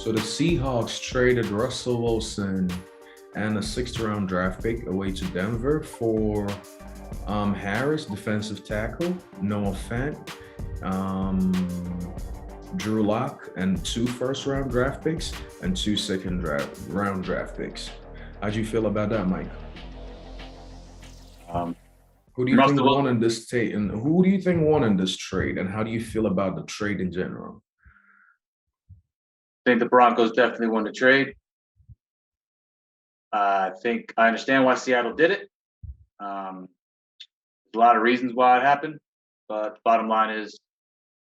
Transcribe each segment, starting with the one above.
So the Seahawks traded Russell Wilson and a sixth round draft pick away to Denver for Harris, defensive tackle, Noah Fant, um, Drew Lock, and two first round draft picks and two round draft picks. How'd you feel about that, Mike? Um, Who do you think Russell won Wilson, in this trade, and who do you think won in this trade, and how do you feel about the trade in general? I think the Broncos definitely won the trade. I think I understand why Seattle did it. Um, there's a lot of reasons why it happened, but the bottom line is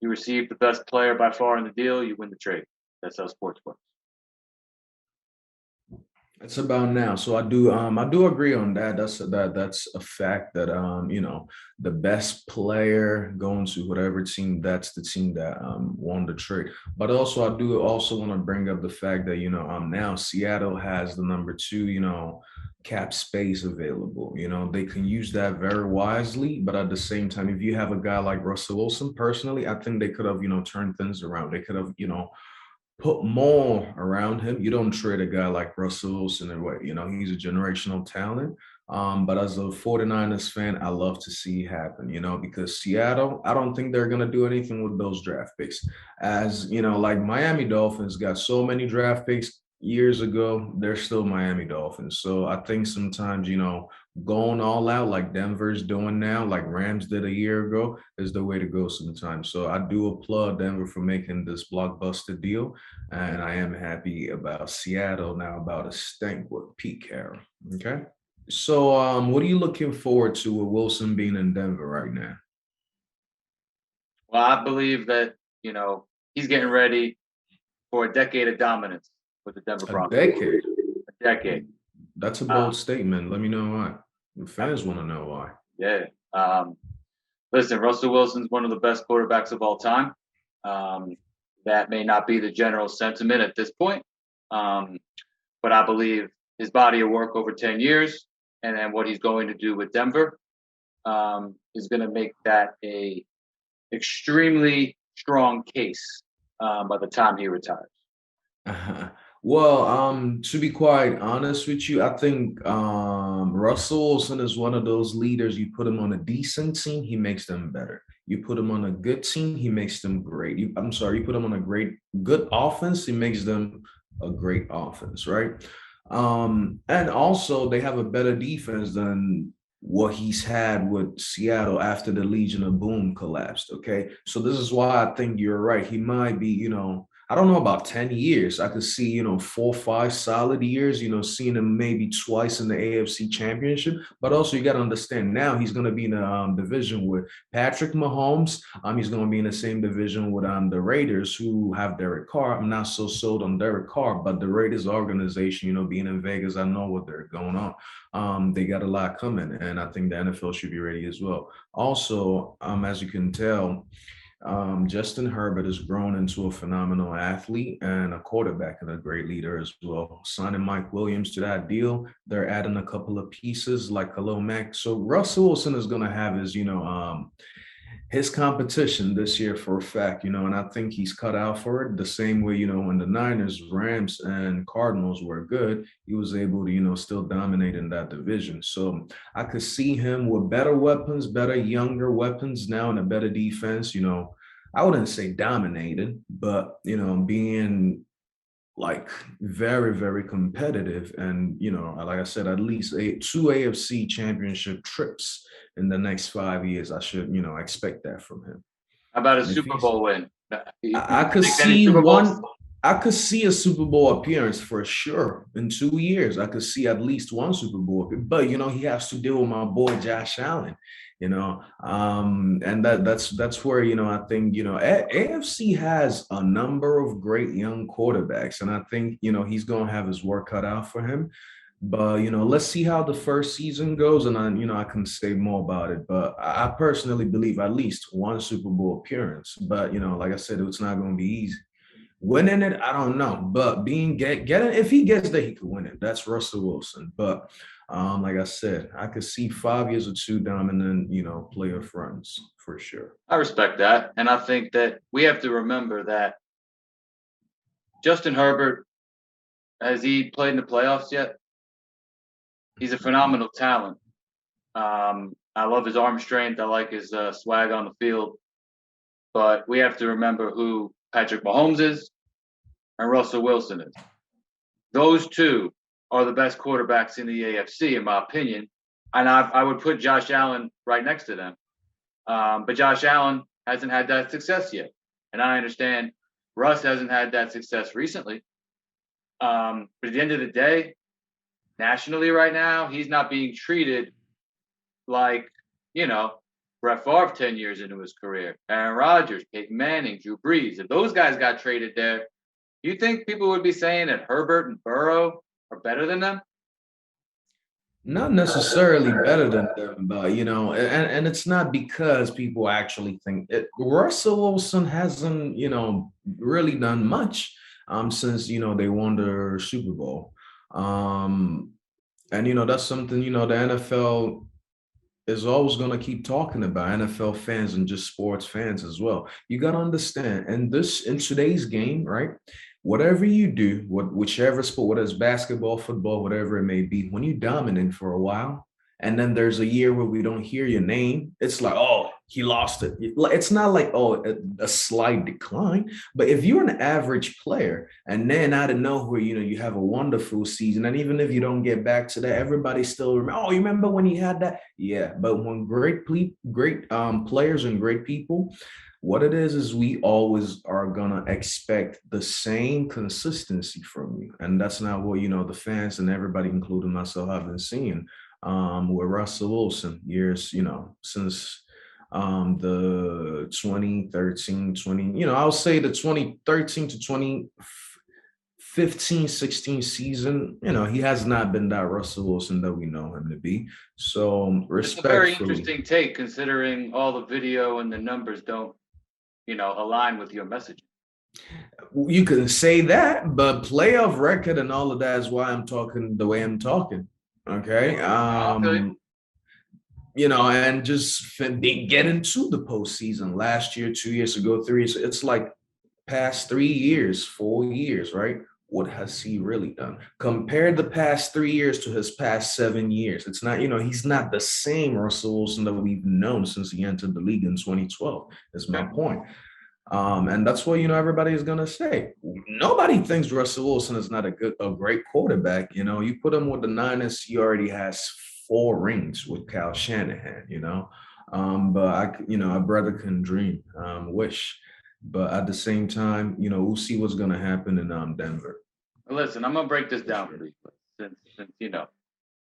you receive the best player by far in the deal, you win the trade. That's how sports works. It's about now. So I do agree on that. That's a fact that the best player going to whatever team, that's the team that won the trade. But also I do also want to bring up the fact that now Seattle has the number two, cap space available. They can use that very wisely, but at the same time, if you have a guy like Russell Wilson, personally, I think they could have, turned things around. They could have, put more around him. You don't trade a guy like Russell Wilson and what, he's a generational talent. But as a 49ers fan, I love to see it happen, because Seattle, I don't think they're going to do anything with those draft picks. As, like Miami Dolphins got so many draft picks years ago, they're still Miami Dolphins. So I think sometimes, going all out like Denver's doing now, like Rams did a year ago, is the way to go sometimes. So I do applaud Denver for making this blockbuster deal. And I am happy about Seattle now about a stink with Pete Carroll. Okay. So what are you looking forward to with Wilson being in Denver right now? Well, I believe that, he's getting ready for a decade of dominance with the Denver A Broncos. decade. A decade. That's a Uh, bold statement. Let me know why. The fans want to know why. yeah. Listen, Russell Wilson's one of the best quarterbacks of all time. Um, that may not be the general sentiment at this point, um, but I believe his body of work over 10 years and then what he's going to do with Denver is going to make that a extremely strong case by the time he retires. Uh-huh. Well, to be quite honest with you, I think Russell Wilson is one of those leaders. You put him on a decent team, he makes them better. You put him on a good team, he makes them great. I'm sorry, you put him on a good offense, he makes them a great offense, right? And also they have a better defense than what he's had with Seattle after the Legion of Boom collapsed. Okay. So this is why I think you're right. He might be, I don't know about 10 years. I could see, 4 or 5 solid years, seeing him maybe twice in the AFC championship. But also you got to understand now he's going to be in a division with Patrick Mahomes. He's going to be in the same division with the Raiders who have Derek Carr. I'm not so sold on Derek Carr, but the Raiders organization, being in Vegas, I know what they're going on. They got a lot coming, and I think the NFL should be ready as well. Also, as you can tell, Justin Herbert has grown into a phenomenal athlete and a quarterback and a great leader as well. Signing Mike Williams to that deal, they're adding a couple of pieces like Khalil Mack. So Russell Wilson is going to have his competition this year for a fact, and I think he's cut out for it the same way, when the Niners, Rams, and Cardinals were good, he was able to, still dominate in that division. So I could see him with better weapons, better younger weapons now, and a better defense, I wouldn't say dominated, but, being like very, very competitive. And, like I said, at least two AFC championship trips in the next 5 years. I should, expect that from him. How about a And if Super he's, Bowl win? You I could predict any see Super Bowls? I could see a Super Bowl appearance for sure in 2 years. I could see at least one Super Bowl, but he has to deal with my boy Josh Allen. And that's where I think AFC has a number of great young quarterbacks, and I think he's gonna have his work cut out for him. But let's see how the first season goes, and I can say more about it. But I personally believe at least one Super Bowl appearance. But like I said, it's not going to be easy. Winning it, I don't know. But getting if he gets there, he could win it. That's Russell Wilson. But like I said, I could see 5 years or two dominant, player fronts for sure. I respect that. And I think that we have to remember that Justin Herbert, has he played in the playoffs yet? He's a phenomenal talent. I love his arm strength. I like his swag on the field. But we have to remember who Patrick Mahomes is and Russell Wilson is. Those two are the best quarterbacks in the AFC, in my opinion. And I would put Josh Allen right next to them. But Josh Allen hasn't had that success yet. And I understand Russ hasn't had that success recently. But at the end of the day, nationally right now, he's not being treated like, you know, Brett Favre 10 years into his career, Aaron Rodgers, Peyton Manning, Drew Brees. If those guys got traded there, you think people would be saying that Herbert and Burrow are better than them? Not necessarily better than them, but and it's not because people actually think it. Russell Wilson hasn't, really done much since they won the Super Bowl. And that's something, the NFL is always going to keep talking about, NFL fans and just sports fans as well. You got to understand, and this in today's game, right? Whatever you do, whichever sport, whether it's basketball, football, whatever it may be, when you dominate for a while, and then there's a year where we don't hear your name, it's like, oh, he lost it. It's not like, oh, a slight decline. But if you're an average player and then out of nowhere, you have a wonderful season, and even if you don't get back to that, everybody still remember, oh, you remember when he had that? Yeah. But when great players and great people, what it is we always are gonna expect the same consistency from you, and that's not what the fans and everybody, including myself, have been seeing with Russell Wilson years, since the 2013, 20, I'll say the 2013 to 2015, 16 season, he has not been that Russell Wilson that we know him to be. So It's a very respectfully. interesting take considering all the video and the numbers don't, align with your message. You can say that, but playoff record and all of that is why I'm talking the way I'm talking. Okay. Okay. And just get into the postseason last year, 2 years ago, 3 years. It's like past 3 years, 4 years, right? What has he really done? Compare the past 3 years to his past 7 years. It's not, he's not the same Russell Wilson that we've known since he entered the league in 2012, is my point. And that's what everybody is gonna say. Nobody thinks Russell Wilson is not a great quarterback. You put him with the Niners, he already has 4 rings with Kyle Shanahan. But a brother can dream, wish. But at the same time, we'll see what's gonna happen in Denver. Listen, I'm gonna break this down for you, since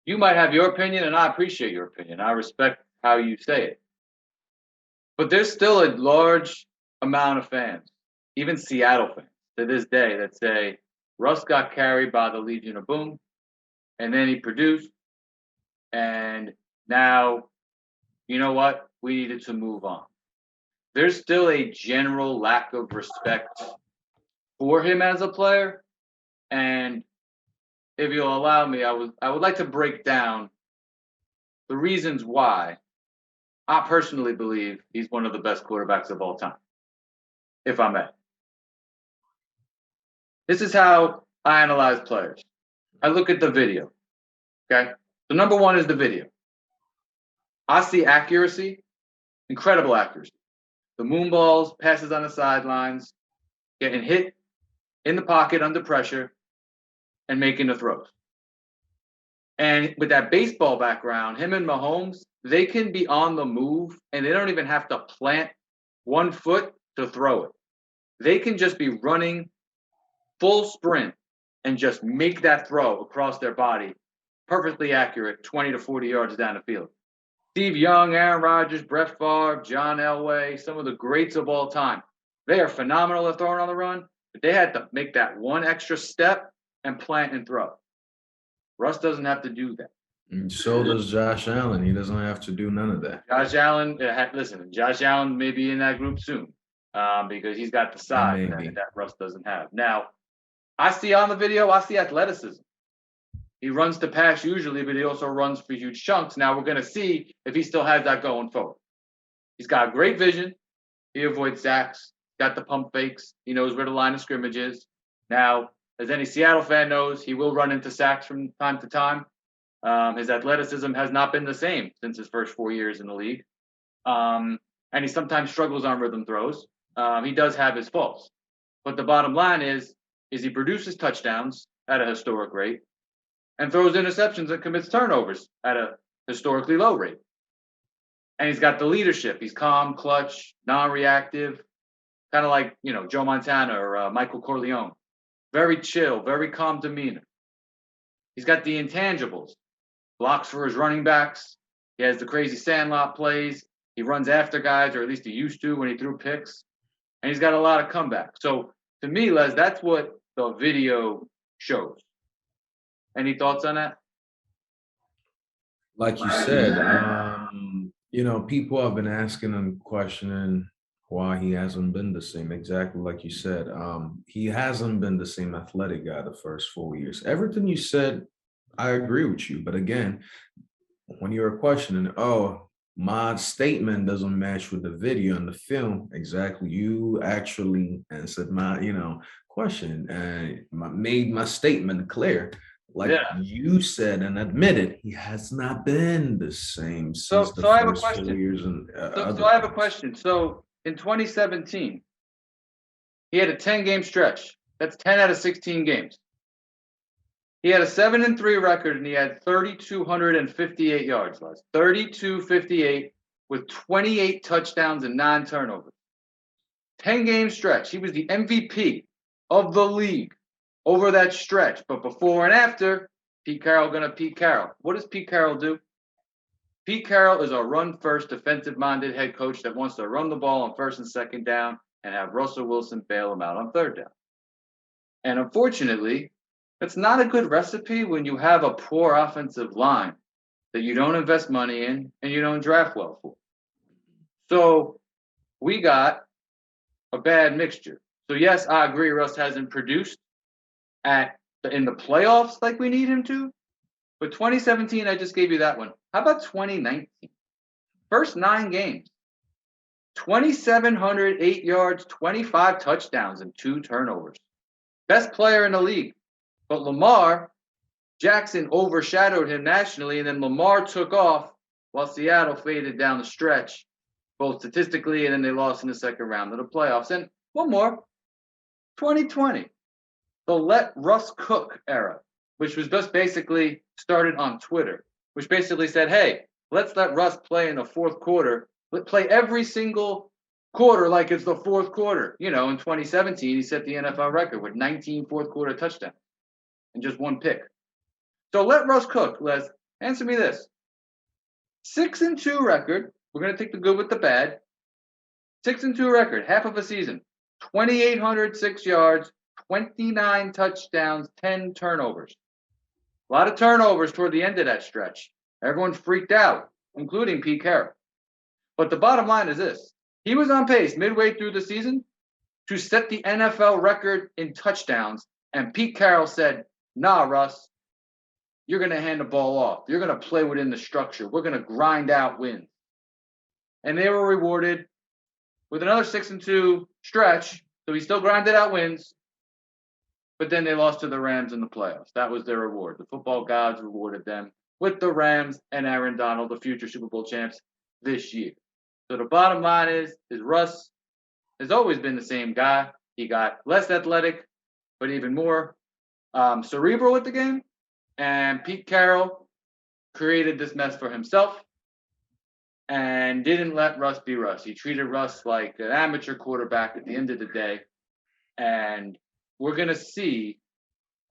you might have your opinion, and I appreciate your opinion. I respect how you say it, but there's still a large amount of fans, even Seattle fans, to this day that say Russ got carried by the Legion of Boom, and then he produced, and now, you know what? We needed to move on. There's still a general lack of respect for him as a player, and if you'll allow me, I would like to break down the reasons why I personally believe he's one of the best quarterbacks of all time, if I may. This is how I analyze players. I look at the video. Okay. So number one is the video. I see accuracy, incredible accuracy. The moon balls, passes on the sidelines, getting hit in the pocket under pressure, and making the throws. And with that baseball background, him and Mahomes, they can be on the move and they don't even have to plant one foot to throw it. They can just be running full sprint and just make that throw across their body, perfectly accurate, 20 to 40 yards down the field. Steve Young, Aaron Rodgers, Brett Favre, John Elway, some of the greats of all time. They are phenomenal at throwing on the run, but they had to make that one extra step and plant and throw. Russ doesn't have to do that. And so does Josh Allen. He doesn't have to do none of that. Josh Allen, Josh Allen may be in that group soon because he's got the size that Russ doesn't have. Now, I see on the video, I see athleticism. He runs to pass usually, but he also runs for huge chunks. Now we're going to see if he still has that going forward. He's got great vision. He avoids sacks, got the pump fakes. He knows where the line of scrimmage is. Now, as any Seattle fan knows, he will run into sacks from time to time. His athleticism has not been the same since his first 4 years in the league. And he sometimes struggles on rhythm throws. He does have his faults. But the bottom line is he produces touchdowns at a historic rate and throws interceptions and commits turnovers at a historically low rate. And he's got the leadership. He's calm, clutch, non-reactive, kind of like, Joe Montana or Michael Corleone. Very chill, very calm demeanor. He's got the intangibles. Blocks for his running backs. He has the crazy sandlot plays. He runs after guys, or at least he used to when he threw picks. And he's got a lot of comebacks. So to me, Les, that's what the video shows. Any thoughts on that? Like you said, people have been asking and questioning why he hasn't been the same. Exactly like you said. He hasn't been the same athletic guy the first 4 years. Everything you said, I agree with you. But again, when you're questioning, oh, my statement doesn't match with the video and the film, exactly. You actually answered my, question and made my statement clear. Like Yeah. you said and admitted, he has not been the same since the So I have a first four question. years and So other I have a things. question. So in 2017, he had a 10-game stretch. That's 10 out of 16 games. He had a 7-3 record and he had 3,258 yards, Les. 3,258 with 28 touchdowns and 9 turnovers. 10-game stretch. He was the MVP of the league over that stretch. But before and after, Pete Carroll gonna Pete Carroll. What does Pete Carroll do? Pete Carroll is a run-first, defensive-minded head coach that wants to run the ball on first and second down and have Russell Wilson bail him out on third down. And unfortunately, that's not a good recipe when you have a poor offensive line that you don't invest money in and you don't draft well for. So we got a bad mixture. So yes, I agree. Russ hasn't produced in the playoffs like we need him to. But 2017, I just gave you that one. How about 2019? First 9 games, 2,708 yards, 25 touchdowns, and 2 turnovers. Best player in the league. But Lamar Jackson overshadowed him nationally, and then Lamar took off while Seattle faded down the stretch, both statistically, and then they lost in the second round of the playoffs. And one more, 2020, the let Russ cook era, which was just basically started on Twitter, which basically said, hey, let's let Russ play in the fourth quarter. Let's play every single quarter like it's the fourth quarter. In 2017, he set the NFL record with 19 fourth quarter touchdowns and just 1 pick. So let Russ cook, Les. Answer me this. 6-2 record. We're going to take the good with the bad. 6-2 record, half of a season. 2,806 yards, 29 touchdowns, 10 turnovers. A lot of turnovers toward the end of that stretch. Everyone freaked out, including Pete Carroll. But the bottom line is this. He was on pace midway through the season to set the NFL record in touchdowns, and Pete Carroll said, nah, Russ, you're going to hand the ball off. You're going to play within the structure. We're going to grind out wins. And they were rewarded with another 6-2 stretch. So he still grinded out wins. But then they lost to the Rams in the playoffs. That was their reward. The football gods rewarded them with the Rams and Aaron Donald, the future Super Bowl champs, this year. So the bottom line is Russ has always been the same guy. He got less athletic, but even more cerebral with the game. And Pete Carroll created this mess for himself and didn't let Russ be Russ. He treated Russ like an amateur quarterback at the end of the day. And we're going to see,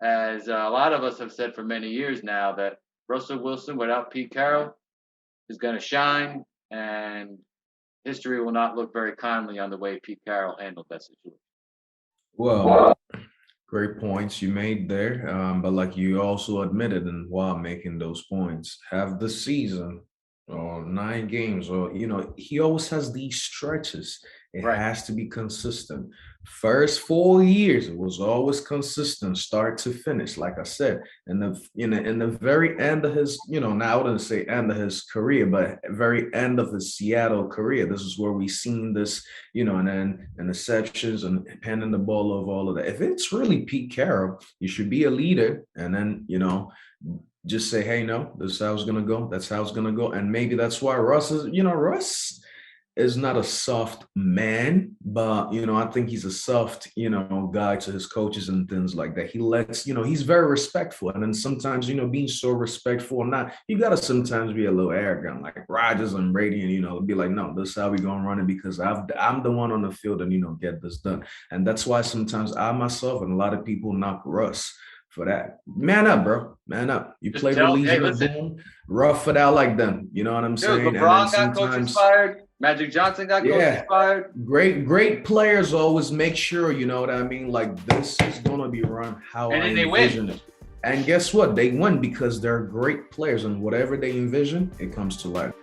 as a lot of us have said for many years now, that Russell Wilson without Pete Carroll is going to shine, and history will not look very kindly on the way Pete Carroll handled that situation. Well, great points you made there. But like you also admitted, and while making those points, have the season or 9 games, or he always has these stretches. It Right. has to be consistent. First 4 years, it was always consistent, start to finish. Like I said, in the very end of his, now I wouldn't say end of his career, but very end of his Seattle career. This is where we seen this, and then interceptions and handing the ball over, all of that. If it's really Pete Carroll, you should be a leader, and then just say, hey, no, this is how it's gonna go. That's how it's gonna go, and maybe that's why Russ is, Russ is not a soft man, but I think he's a soft, guy to his coaches and things like that. He lets, he's very respectful. And then sometimes, being so respectful, not you gotta sometimes be a little arrogant, like Rodgers and Brady, and be like, no, this is how we gonna run it because I'm the one on the field and get this done. And that's why sometimes I myself and a lot of people knock Russ for that. Man up, bro. Man up. You Just play with hey, Legion of listen, Boom, rough it out like them. You know what I'm dude, saying? And then LeBron got coaches sometimes, fired. Magic Johnson got coaches fired. great players always make sure, you know what I mean? Like this is gonna be run how And I then they envision win. it. And guess what? They win because they're great players, and whatever they envision, it comes to life.